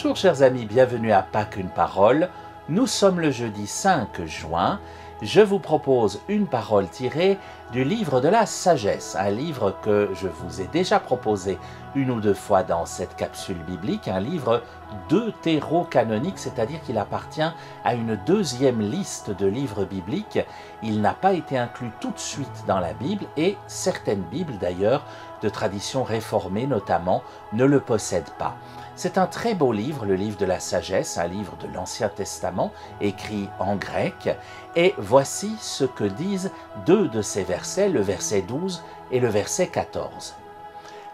Bonjour chers amis, bienvenue à Pas qu'une parole. Nous sommes le jeudi 5 juin. Je vous propose une parole tirée du livre de la sagesse, un livre que je vous ai déjà proposé une ou deux fois dans cette capsule biblique, un livre deutérocanonique, c'est-à-dire qu'il appartient à une deuxième liste de livres bibliques. Il n'a pas été inclus tout de suite dans la Bible et certaines Bibles d'ailleurs, de tradition réformée notamment, ne le possèdent pas. C'est un très beau livre, le livre de la sagesse, un livre de l'Ancien Testament, écrit en grec, et voici ce que disent deux de ces versets, le verset 12 et le verset 14.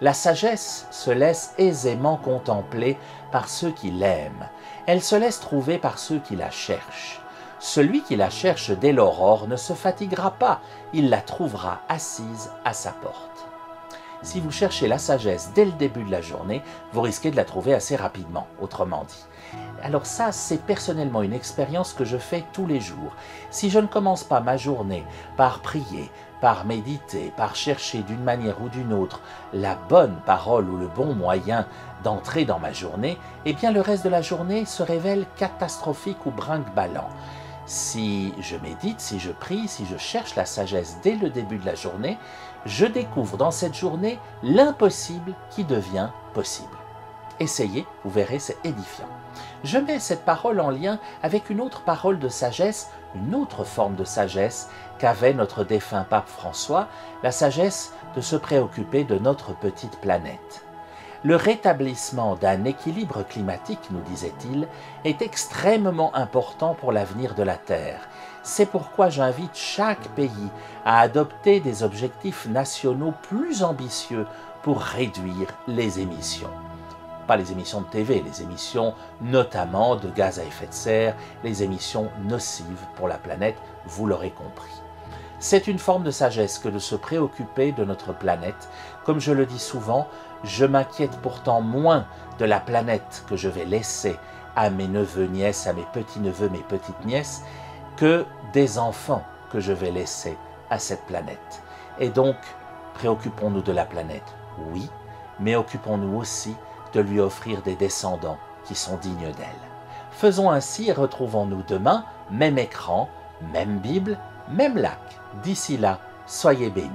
La sagesse se laisse aisément contempler par ceux qui l'aiment, elle se laisse trouver par ceux qui la cherchent. Celui qui la cherche dès l'aurore ne se fatiguera pas, il la trouvera assise à sa porte. Si vous cherchez la sagesse dès le début de la journée, vous risquez de la trouver assez rapidement, autrement dit. Alors ça, c'est personnellement une expérience que je fais tous les jours. Si je ne commence pas ma journée par prier, par méditer, par chercher d'une manière ou d'une autre la bonne parole ou le bon moyen d'entrer dans ma journée, eh bien le reste de la journée se révèle catastrophique ou brinque-ballant. Si je médite, si je prie, si je cherche la sagesse dès le début de la journée, je découvre dans cette journée l'impossible qui devient possible. Essayez, vous verrez, c'est édifiant. Je mets cette parole en lien avec une autre parole de sagesse, une autre forme de sagesse qu'avait notre défunt pape François, la sagesse de se préoccuper de notre petite planète. Le rétablissement d'un équilibre climatique, nous disait-il, est extrêmement important pour l'avenir de la Terre. C'est pourquoi j'invite chaque pays à adopter des objectifs nationaux plus ambitieux pour réduire les émissions. Pas les émissions de TV, les émissions notamment de gaz à effet de serre, les émissions nocives pour la planète, vous l'aurez compris. C'est une forme de sagesse que de se préoccuper de notre planète. Comme je le dis souvent, je m'inquiète pourtant moins de la planète que je vais laisser à mes neveux, nièces, à mes petits-neveux, mes petites-nièces, que des enfants que je vais laisser à cette planète. Et donc, préoccupons-nous de la planète, oui, mais occupons-nous aussi de lui offrir des descendants qui sont dignes d'elle. Faisons ainsi et retrouvons-nous demain, même écran, même Bible, même lac. D'ici là, soyez bénis.